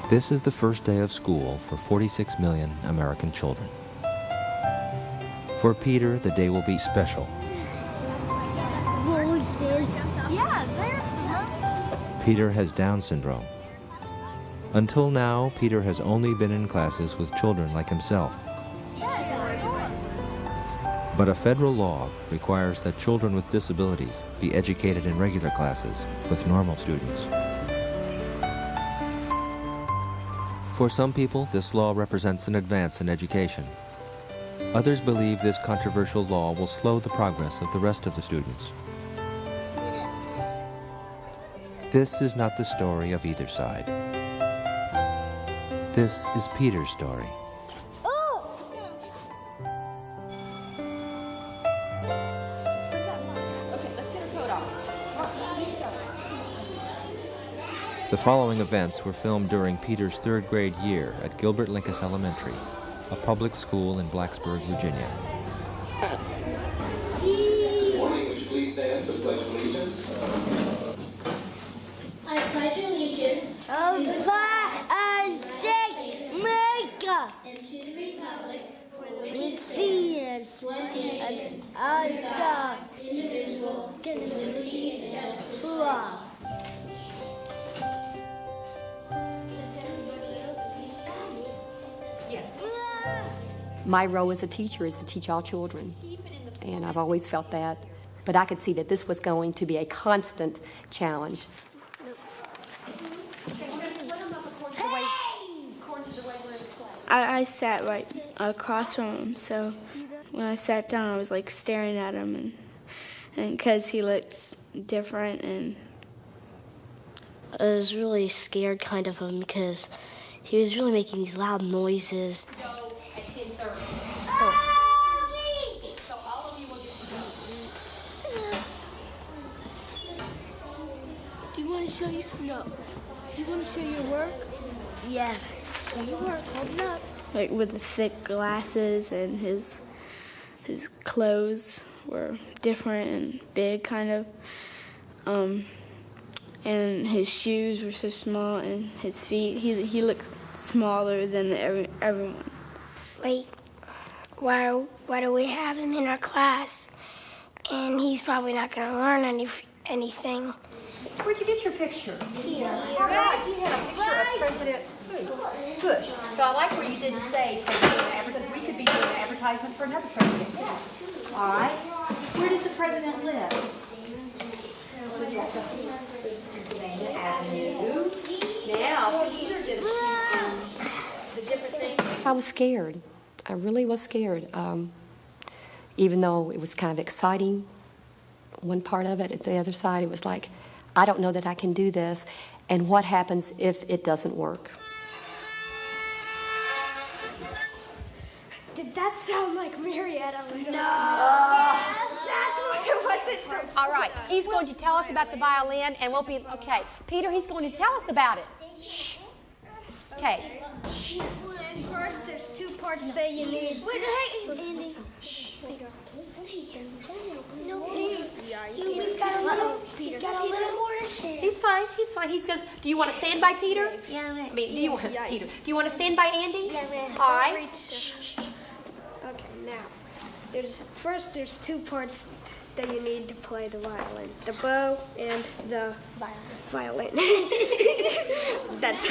This is the first day of school for 46 million American children. For Peter, the day will be special. Yeah, there's some roses. Peter has Down syndrome. Until now, Peter has only been in classes with children like himself. But a federal law requires that children with disabilities be educated in regular classes with normal students. For some people, this law represents an advance in education. Others believe this controversial law will slow the progress of the rest of the students. This is not the story of either side. This is Peter's story. The following events were filmed during Peter's third grade year at Gilbert Lincas Elementary, a public school in Blacksburg, Virginia. Good morning. Would you please stand for the Pledge of Allegiance? I pledge allegiance of the States of America and to the republic for which and it stands, stands one nation, under God, indivisible, with liberty and justice for all. Yes. My role as a teacher is to teach all children, and I've always felt that. But I could see that this was going to be a constant challenge. I sat right across from him, so when I sat down, I was like staring at him, and because he looks different, and I was really scared kind of him because he was really making these loud noises. Do you want to show you? No. Do you want to show your work? Yeah. Show your work. Hold it up. like with the thick glasses, and his clothes were different and big, kind of. And his shoes were so small, and his feet, he looked smaller than everyone. Like, why do we have him in our class? And he's probably not going to learn anything. Where'd you get your picture? Here. All right, you had a picture of President Bush. So I like where you didn't say President, because we could be doing an advertisement for another president. All right. Where does the president live? Pennsylvania Avenue. Now, Peter did the different things. I was scared. I really was scared. Even though it was kind of exciting, one part of it, at the other side, it was like, I don't know that I can do this, and what happens if it doesn't work? Did that sound like Marietta? No. That's what it was. All right, he's going to tell us about the violin, and we'll be, okay. Peter, he's going to tell us about it. Shh. Okay. First, there's two parts that you need. Wait, hey, Andy. Shh. Peter, stay here. No, we've got a little. He's got a little more to share. He's fine. He's fine. He goes, do you want to stand by Peter? Yeah, man. I mean, do you want Peter? Do you want to stand by Andy? Yeah, man. All right. Okay, now, there's two parts that you need to play the violin. The bow and the violin. That's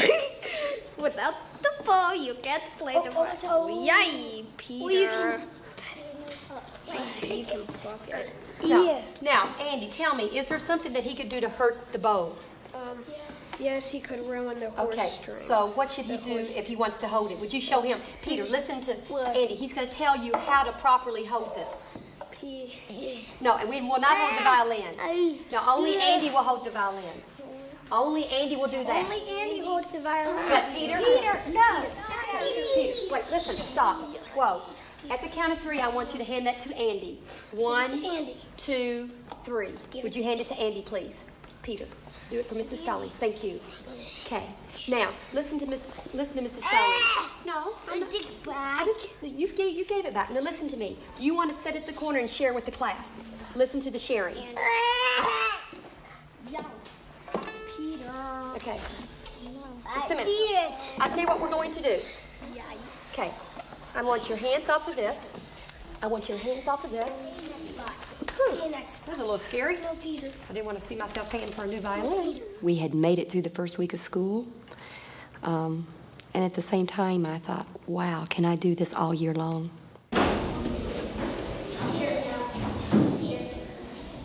without the bow, you can't play the violin. Yay, Peter. Well, you can pluck it. Now, Andy, tell me, is there something that he could do to hurt the bow? Yes, he could ruin the horse Okay, string. so what should he do if he wants to hold it? Would you show him? Peter, listen to Andy. He's going to tell you how to properly hold this. No, and we will not hold the violin. No, only Andy will hold the violin. Only Andy will do that. Only Andy holds the violin. But Peter? No. Peter, wait, listen, stop. Whoa. At the count of 3, I want you to hand that to Andy. 1, 2, 3. Would you hand it to Andy, please? Peter, do it for Mrs. Stallings. Thank you. Okay. Now, listen to Mrs. Stallings. No, I'm not. Take it back. You gave it back. Now listen to me. Do you want to sit at the corner and share with the class? Listen to the sharing. Peter. Okay. Just a minute. I'll tell you what we're going to do. Okay. I want your hands off of this. I want your hands off of this. That was a little scary. I didn't want to see myself paying for a new violin. We had made it through the first week of school. And at the same time, I thought, wow, can I do this all year long?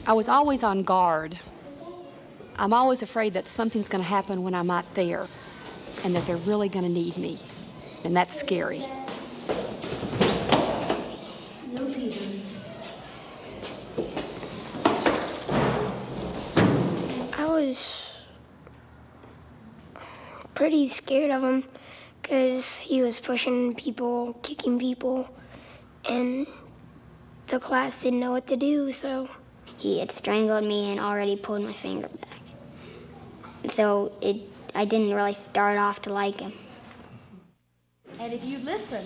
I was always on guard. I'm always afraid that something's going to happen when I'm not there and that they're really going to need me. And that's scary. I was pretty scared of him because he was pushing people, kicking people, and the class didn't know what to do, so. He had strangled me and already pulled my finger back. So I didn't really start off to like him. And if you listen,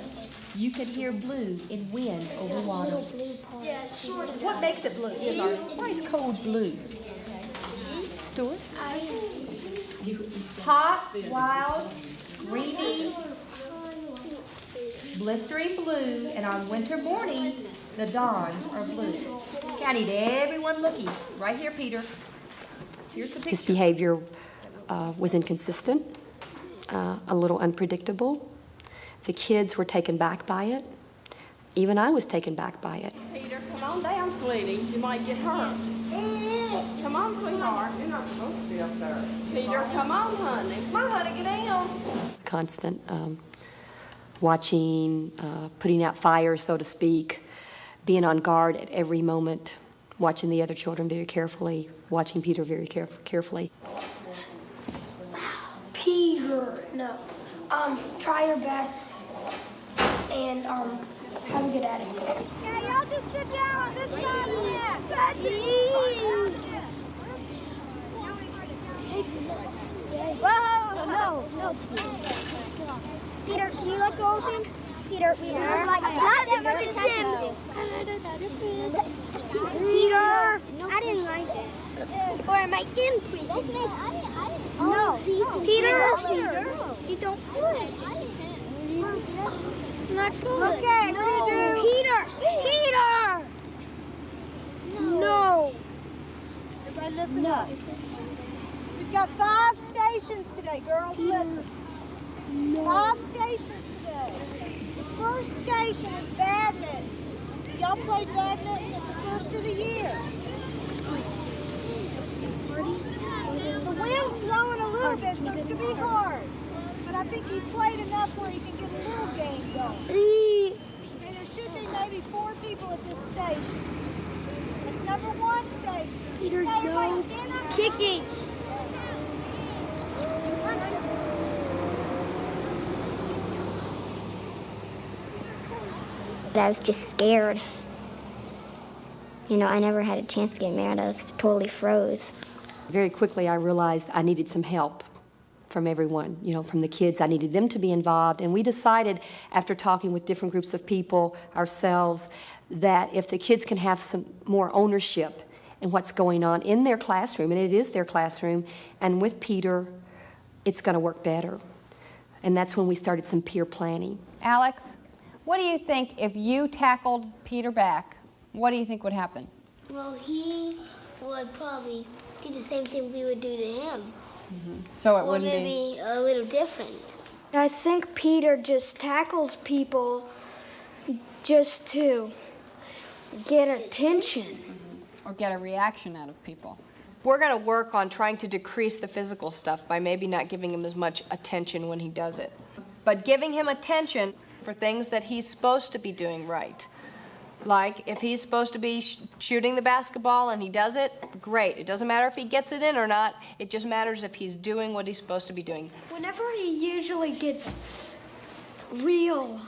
you could hear blue in wind over water. Yeah, sort of. What makes it blue? Why is cold blue? Stuart? Ice. Hot, wild, creamy, blistering blue, and on winter mornings, the dawns are blue. Okay, I need everyone looking. Right here, Peter. Here's the picture. His behavior was inconsistent, a little unpredictable. The kids were taken back by it. Even I was taken back by it. Peter, come on down, sweetie. You might get hurt. Come on, sweetheart. You're not supposed to be up there. Peter, come on, honey. Come on, honey, get down. Constant watching, putting out fires, so to speak, being on guard at every moment, watching the other children very carefully, watching Peter very carefully. Peter, no. Try your best and have a good attitude. Yeah, y'all just sit down on this side of Whoa, no. Peter, can you let go of him? Peter, like not that much attention. Peter, I didn't like it. Or am I in prison? No, Peter, you don't do it. It's not good. Okay, what do you do? Peter! No. Everybody listen up. We've got 5 stations today, girls. Listen. 5 stations today. The first station is badminton. Y'all played badminton at the first of the year. The wind's blowing a little bit, so it's going to be hard. But I think you've played enough where you can get a little game going. And there should be maybe 4 people at this station. It's number 1 station. Peter, everybody stand up. Kicking. But I was just scared. You know, I never had a chance to get mad. I was totally froze. Very quickly, I realized I needed some help from everyone, from the kids. I needed them to be involved. And we decided, after talking with different groups of people, ourselves, that if the kids can have some more ownership in what's going on in their classroom, and it is their classroom, and with Peter, it's going to work better. And that's when we started some peer planning. Alex, what do you think if you tackled Peter back? What do you think would happen? Well, he would probably do the same thing we would do to him. Mm-hmm. So it wouldn't be a little different. I think Peter just tackles people just to get attention. Or get a reaction out of people. We're going to work on trying to decrease the physical stuff by maybe not giving him as much attention when he does it. But giving him attention for things that he's supposed to be doing right. Like, if he's supposed to be shooting the basketball and he does it, great. It doesn't matter if he gets it in or not. It just matters if he's doing what he's supposed to be doing. Whenever he usually gets real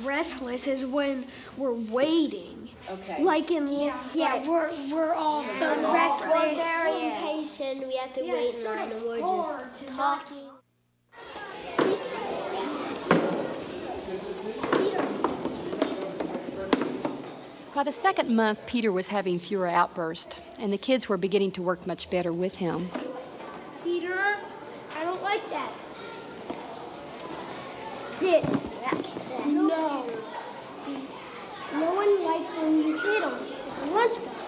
restless is when we're waiting. Okay. Like in we're all so restless. We're very impatient. We have to wait in line, and we're just talking. By the second month, Peter was having fewer outbursts, and the kids were beginning to work much better with him. Peter, I don't like that. Sit. No. See, no one likes when you hit them with the lunchbox.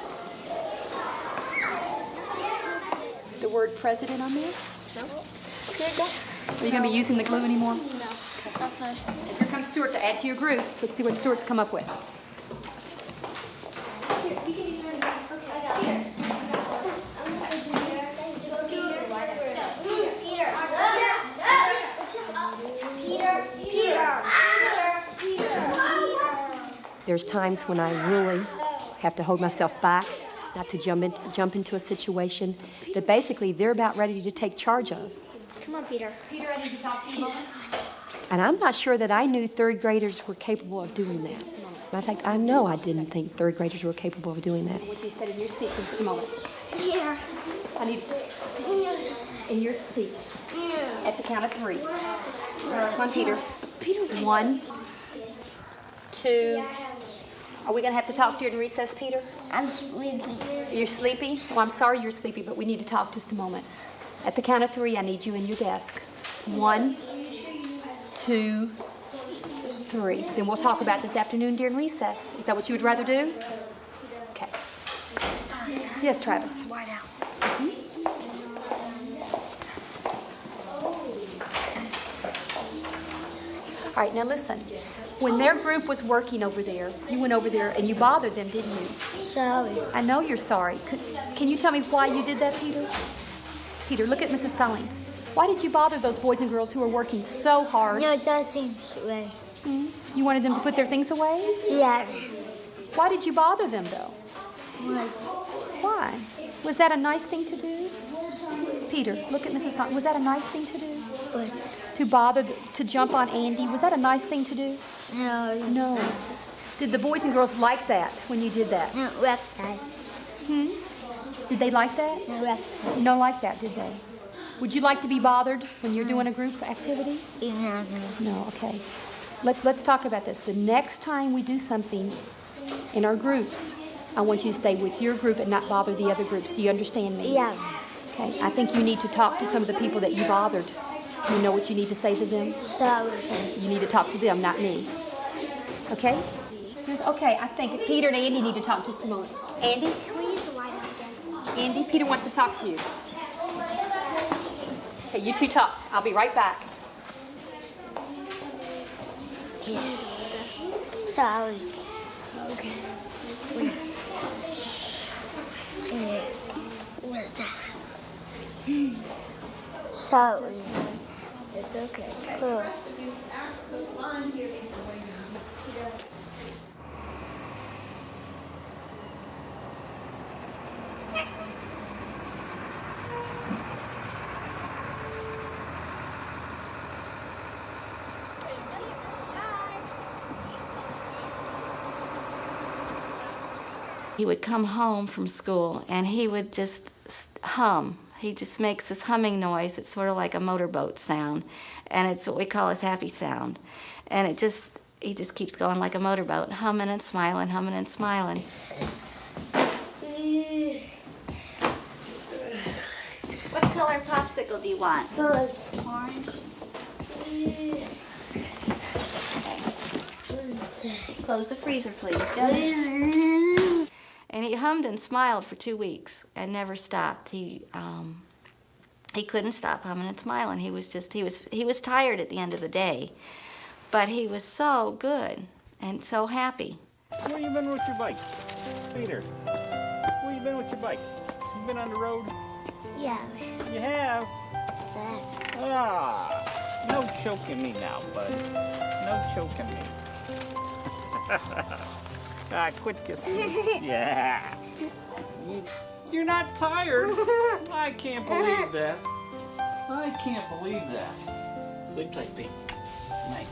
The word president on there? No. Okay, go. Are you going to be using the glue anymore? No. Okay. And here comes Stuart to add to your group. Let's see what Stuart's come up with. Here, you can use your desk. Okay, I got it. There's times when I really have to hold myself back, not to jump into a situation that basically they're about ready to take charge of. Come on, Peter. Peter, I need to talk to you a moment. And I'm not sure that I knew third graders were capable of doing that. Matter of fact, I know I didn't think third graders were capable of doing that. I want you to sit in your seat for just a moment. Here. I need in your seat at the count of 3. Come on, Peter. 1, 2. Are we going to have to talk during recess, Peter? I'm sleepy. You're sleepy? Well, I'm sorry you're sleepy, but we need to talk just a moment. At the count of 3, I need you in your desk. 1, 2, 3. Then we'll talk about this afternoon during recess. Is that what you would rather do? Okay. Yes, Travis. Why now? All right, now listen. When their group was working over there, you went over there and you bothered them, didn't you? Sorry. I know you're sorry. Can you tell me why you did that, Peter? Peter, look at Mrs. Stallings. Why did you bother those boys and girls who were working so hard? No, it does seem right. You wanted them to put their things away? Yeah. Why did you bother them, though? Why? Was that a nice thing to do? Peter, look at Mrs. Stallings. Was that a nice thing to do? What? To bother, to jump on Andy? Was that a nice thing to do? No. No. Did the boys and girls like that when you did that? No, left side. Did they like that? No, left side. No, like that, did they? Would you like to be bothered when you're doing a group activity? No. No, okay. Let's talk about this. The next time we do something in our groups, I want you to stay with your group and not bother the other groups. Do you understand me? Yeah. Okay. I think you need to talk to some of the people that you bothered. You know what you need to say to them? Sorry. You need to talk to them, not me. Okay? Okay, I think Peter and Andy need to talk just a moment. Andy? Can we use the light out again? Andy, Peter wants to talk to you. Okay, you two talk. I'll be right back. Yeah. Sorry. Okay. What is that? Sorry. It's okay. Cool. He would come home from school and he would just hum. He just makes this humming noise. It's sort of like a motorboat sound, and it's what we call his happy sound. And he just keeps going like a motorboat, humming and smiling, humming and smiling. What color popsicle do you want? Orange. Close the freezer, please. And he hummed and smiled for 2 weeks and never stopped. He couldn't stop humming and smiling. He was tired at the end of the day, but he was so good and so happy. Where you been with your bike, Peter? Where you been with your bike? You been on the road? Yeah. You have? Ah, no choking me now, bud. No choking me. Quit kissing me. Yeah. You're not tired. I can't believe that. I can't believe that. Sleep tight, Pete. Night.